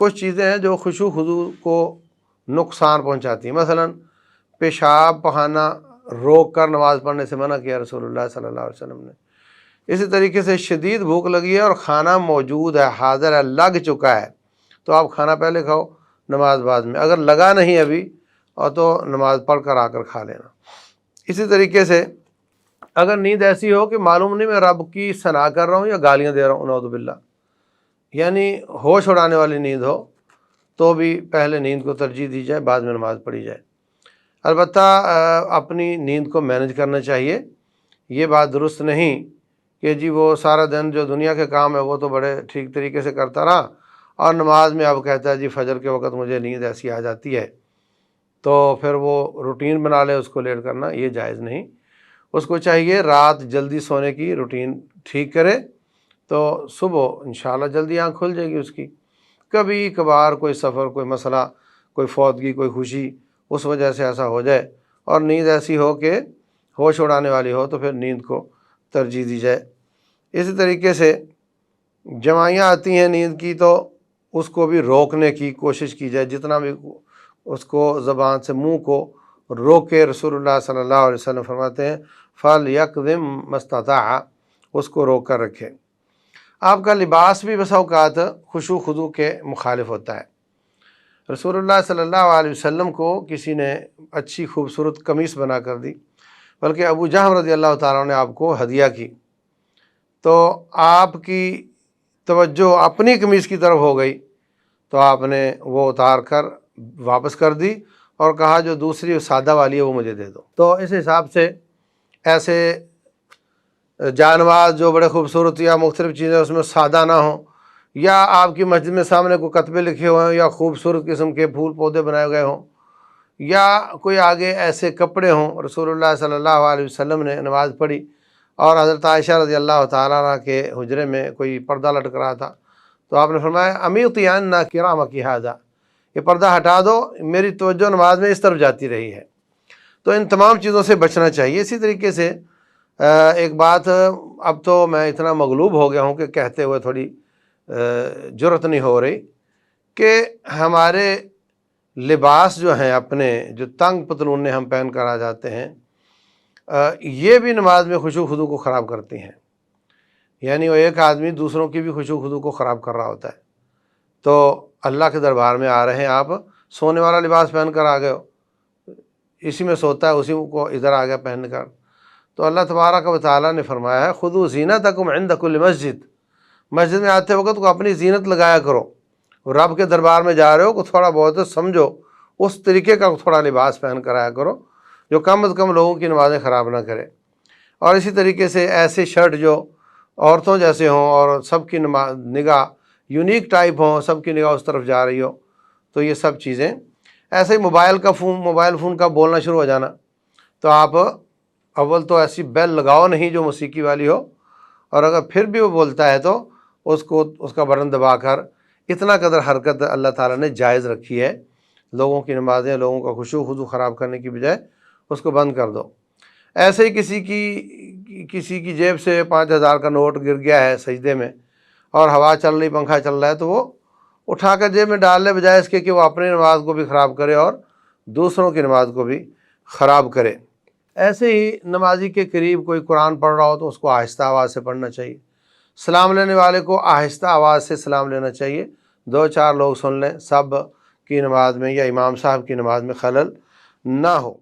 کچھ چیزیں ہیں جو خشوع خضوع کو نقصان پہنچاتی ہیں۔ مثلا پیشاب پخانہ روک کر نماز پڑھنے سے منع کیا رسول اللہ صلی اللہ علیہ وسلم نے۔ اسی طریقے سے شدید بھوک لگی ہے اور کھانا موجود ہے، حاضر ہے، لگ چکا ہے، تو آپ کھانا پہلے کھاؤ، نماز بعد میں۔ اگر لگا نہیں ابھی اور تو نماز پڑھ کر آ کر کھا لینا۔ اسی طریقے سے اگر نیند ایسی ہو کہ معلوم نہیں میں رب کی ثنا کر رہا ہوں یا گالیاں دے رہا ہوں، نعوذ باللہ، یعنی ہوش اڑانے والی نیند ہو، تو بھی پہلے نیند کو ترجیح دی جائے، بعد میں نماز پڑھی جائے۔ البتہ اپنی نیند کو مینج کرنا چاہیے۔ یہ بات درست نہیں کہ جی وہ سارا دن جو دنیا کے کام ہے وہ تو بڑے ٹھیک طریقے سے کرتا رہا اور نماز میں اب کہتا ہے جی فجر کے وقت مجھے نیند ایسی آ جاتی ہے، تو پھر وہ روٹین بنا لے اس کو لیٹ کرنا، یہ جائز نہیں۔ اس کو چاہیے رات جلدی سونے کی روٹین ٹھیک کرے، تو صبح انشاءاللہ جلدی آنکھ کھل جائے گی اس کی۔ کبھی کبھار کوئی سفر، کوئی مسئلہ، کوئی فوتگی، کوئی خوشی، اس وجہ سے ایسا ہو جائے اور نیند ایسی ہو کہ ہوش اڑانے والی ہو، تو پھر نیند کو ترجیح دی جائے۔ اسی طریقے سے جمائیاں آتی ہیں نیند کی، تو اس کو بھی روکنے کی کوشش کی جائے، جتنا بھی اس کو زبان سے، منہ کو روکے۔ رسول اللہ صلی اللہ علیہ وسلم فرماتے ہیں فَلْيَقْضِمْ مَا اسْتَطَاعَ، اس کو روک کر رکھے۔ آپ کا لباس بھی بسا اوقات خشوع خضوع کے مخالف ہوتا ہے۔ رسول اللہ صلی اللہ علیہ وسلم کو کسی نے اچھی خوبصورت قمیص بنا کر دی، بلکہ ابو جہل رضی اللہ تعالیٰ نے آپ کو ہدیہ کی، تو آپ کی توجہ اپنی قمیص کی طرف ہو گئی، تو آپ نے وہ اتار کر واپس کر دی اور کہا جو دوسری سادہ والی ہے وہ مجھے دے دو۔ تو اس حساب سے ایسے جانواز جو بڑے خوبصورت یا مختلف چیزیں اس میں سادہ نہ ہوں، یا آپ کی مسجد میں سامنے کوئی کتبے لکھے ہوئے ہوں، یا خوبصورت قسم کے پھول پودے بنائے گئے ہوں، یا کوئی آگے ایسے کپڑے ہوں۔ رسول اللہ صلی اللہ علیہ وسلم نے نماز پڑھی اور حضرت عائشہ رضی اللہ تعالیٰ عنہ کے حجرے میں کوئی پردہ لٹک رہا تھا، تو آپ نے فرمایا امیطی عنا کرامک ھذا، یہ پردہ ہٹا دو، میری توجہ نماز میں اس طرف جاتی رہی ہے۔ تو ان تمام چیزوں سے بچنا چاہیے۔ اسی طریقے سے ایک بات، اب تو میں اتنا مغلوب ہو گیا ہوں کہ کہتے ہوئے تھوڑی جرأت نہیں ہو رہی، کہ ہمارے لباس جو ہیں اپنے، جو تنگ پتلونیں ہم پہن کر آ جاتے ہیں، یہ بھی نماز میں خشوع خضوع کو خراب کرتی ہیں۔ یعنی وہ ایک آدمی دوسروں کی بھی خشوع خضوع کو خراب کر رہا ہوتا ہے۔ تو اللہ کے دربار میں آ رہے ہیں، آپ سونے والا لباس پہن کر آ گئے ہو، اسی میں سوتا ہے، اسی کو ادھر آ گیا پہن کر، تو اللہ تبارک و تعالیٰ نے فرمایا ہے خذوا زینتکم عند کل مسجد، مسجد میں آتے وقت کو اپنی زینت لگایا کرو، رب کے دربار میں جا رہے ہو، کو تھوڑا بہت سمجھو، اس طریقے کا تھوڑا لباس پہن کر آیا کرو جو کم از کم لوگوں کی نمازیں خراب نہ کرے۔ اور اسی طریقے سے ایسے شرٹ جو عورتوں جیسے ہوں اور سب کی نگاہ یونیک ٹائپ ہوں، سب کی نگاہ اس طرف جا رہی ہو، تو یہ سب چیزیں۔ ایسے ہی موبائل فون کا بولنا شروع ہو جانا، تو آپ اول تو ایسی بیل لگاؤ نہیں جو موسیقی والی ہو، اور اگر پھر بھی وہ بولتا ہے تو اس کا بٹن دبا کر، اتنا قدر حرکت اللہ تعالیٰ نے جائز رکھی ہے۔ لوگوں کی نمازیں، لوگوں کا خشوع خضوع خراب کرنے کی بجائے اس کو بند کر دو۔ ایسے ہی کسی کی جیب سے 5000 کا نوٹ گر گیا ہے سجدے میں، اور ہوا چل رہی، پنکھا چل رہا ہے، تو وہ اٹھا کر جیب میں ڈال لے، بجائے اس کے کہ وہ اپنی نماز کو بھی خراب کرے اور دوسروں کی نماز کو بھی خراب کرے۔ ایسے ہی نمازی کے قریب کوئی قرآن پڑھ رہا ہو تو اس کو آہستہ آواز سے پڑھنا چاہیے۔ سلام لینے والے کو آہستہ آواز سے سلام لینا چاہیے، 2-4 لوگ سن لیں، سب کی نماز میں یا امام صاحب کی نماز میں خلل نہ ہو۔